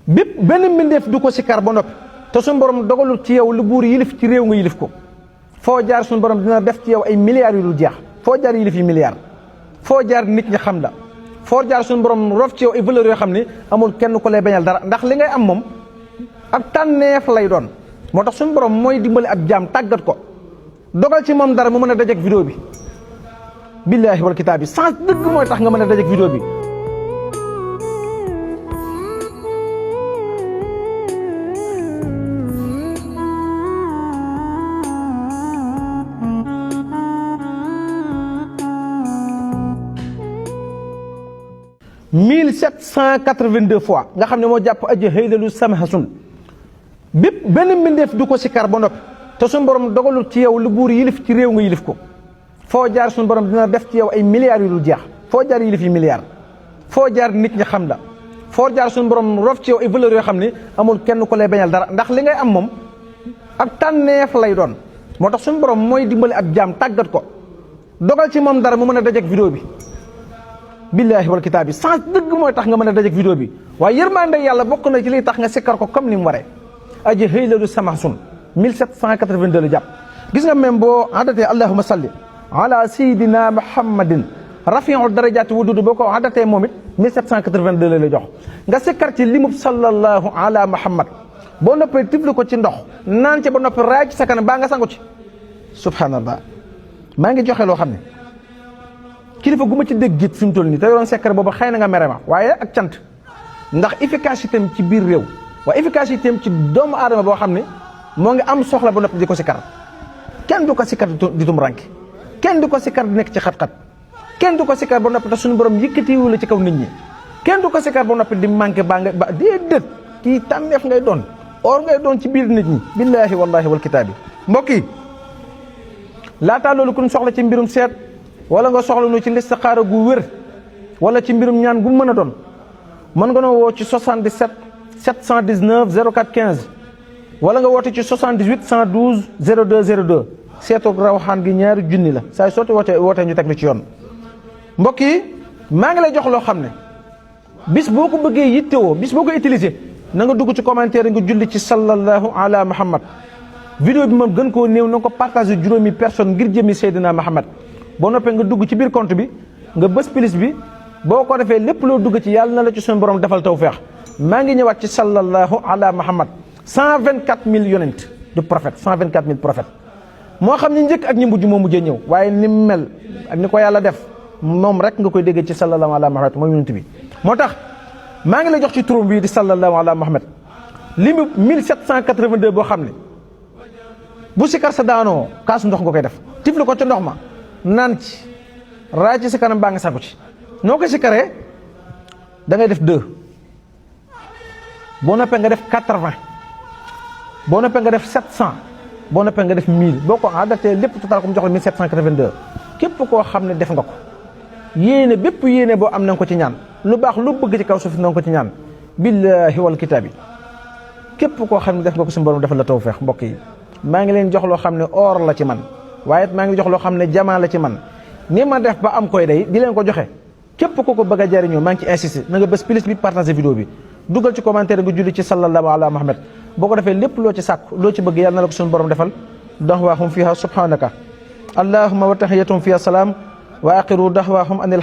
bépp benn mbindeef du ko sikkar ba noppi te suñu borom dogalul ci yow lu buur yilif ci réew nga yilif ko foo jaar suñu borom dina def ci yow ay milliards yu dul jeex foo jaar yilif yi milliards foo jaar nit ñi xam la foo jaar suñu borom rof ci yow ay valeurs yoo xam ne amul kenn ko lay bañal dara ndax li ngay am moom ab tànneef lay doon moo tax suñu borom mooy dimbali ab jaam tàggat ko dogal ci moom dara mu mën a dajeek vidéo bi billaahi wal kitaab bi sans dëgg mooy tax nga mën a dajeek vidéo bi. 1782 fois nga xam ne moo jàpp aji haylalu samahasun bépp benn mbindeef du ko sikkar ba noppi te suñu borom dogalul ci yow lu buur yilif ci réew nga yilif ko foo jaar suñu borom dina def ci yow ay milliards yu dul jeex foo jaar yilif yi milliards foo jaar nit ñi xam la foo jaar suñu borom rof ci yow ay valeurs yoo xam ne amul kenn ko lay bañal dara ndax li ngay am moom ab tànneef lay doon moo tax suñu borom mooy dimbali ab jaam tàggat ko dogal ci moom dara mu mën a dajeek vidéo bi billaahi wal kitaab bi sans dëgg mooy tax nga mën a dajeek vidéo bi waaye yërmande yàlla bokk na ci liy tax nga sikkar ko comme ni mu waree aji haylalu samahasun 1782 la jàpp gis nga même boo adatee allahumma salli ala sayidina muhammadin rafiul darajaati wududu boo ko adatee moom it 1782 la lay jox nga sikkar ci limub sallallahu ala muhammad boo noppee tifli ko ci ndox naan ci ba noppi raay ci sa kanam baa nga sangu ci subhanallah maa ngi joxe loo xam ne kilifa gu ma ci dégg git fi mu toll nii te yoroon secret boobu xëy na nga mere ma waaye ak cant ndax efficacité am ci biir réew waaye efficacité am ci doomu aadama boo xam ne moo ngi am soxla ba noppi di ko sikkar kenn du ko sikkar di tum ranke kenn du ko sikkar di nekk ci xat-xat kenn du ko sikkar ba noppi te suñu borom yëkkatiwu la ci kaw nit ñi kenn du ko sikkar ba noppi di manqué baa nga ba déedéet kii tànneef ngay doon or ngay doon ci biir nit ñi billaahi wallahi wal kitaabi mbokk yi laataa loolu kun soxla ci mbirum seet wala nga soxla nu ci listixaara gu wér wala ci mbirum ñaan gu mën a doon mën nga noo woo ci 77 719 04 15 wala nga woote ci 78 112 02 02 seetu rawxaan gi ñaari junni la saa sotti wootee ñu teg la ci yoon mbokk yi maa ngi lay jox loo xam ne bis boo ko bëggee yittewoo bis boo ko utiliser na nga dugg ci commentaire nga julli ci sallallahu ala muhammad vidéo bi moom gën koo néew na nga ko partagé juróomi personne ngir jëmi Seydina Muhammad boo noppee nga dugg ci biir compte bi nga bës pilis bi boo ko defee lépp loo dugg ci yàlla na la ci suñu borom defal tawfeex maa ngi ñëwaat ci sallallahu ala muhammad 124000 yonent du prophète 124000 prophète moo xam ni njëkk ak ñi mujj moo mujjee ñëw waaye ni mel ak ni ko yàlla def moom rek nga koy déggee ci sallallahu ala muhammad mooy yonent bi moo tax maa ngi lay jox ci turam bii di sallallahu ala muhammad limu 1782 boo xam ne bu sikar sa daanoo kaasu ndox nga koy def tifli ko ca ndox ma naan ci raay ci sa kanam baa nga sangu ci noo ko sikaree da ngay def 2 boo noppee nga def 80 boo noppee nga def 700 boo noppee nga def 1000 boo ko adatee lépp total ko mu jox la 1782 képp koo xam ne def nga ko yéene bépp yéene boo am na nga ko ci ñaan lu baax lu bëgg ci kaw suuf na nga ko ci ñaan billaahi wal kitaabi képp koo xam ne def nga ko suñu borom defal la tawfeex mbokk yi maa ngi leen jox loo xam ne or la ci man waaye maa ngi jox loo xam ne jamaa la ci man ni ma def ba am koy day di leen ko joxe képp ko bëgg a jariñoo maa ngi ci insisté na nga bës plus bi partagé vidéo bi dugal ci commentaire nga julli ci sallallahu ala muhammad boo ko defee lépp loo ci sàkku loo ci bëgg yàlla na la ko suñu borom defal da'waahum fiha subhanaka allahumma wa tahiyyatuhum fiha salaam wa axiru da'waahum anil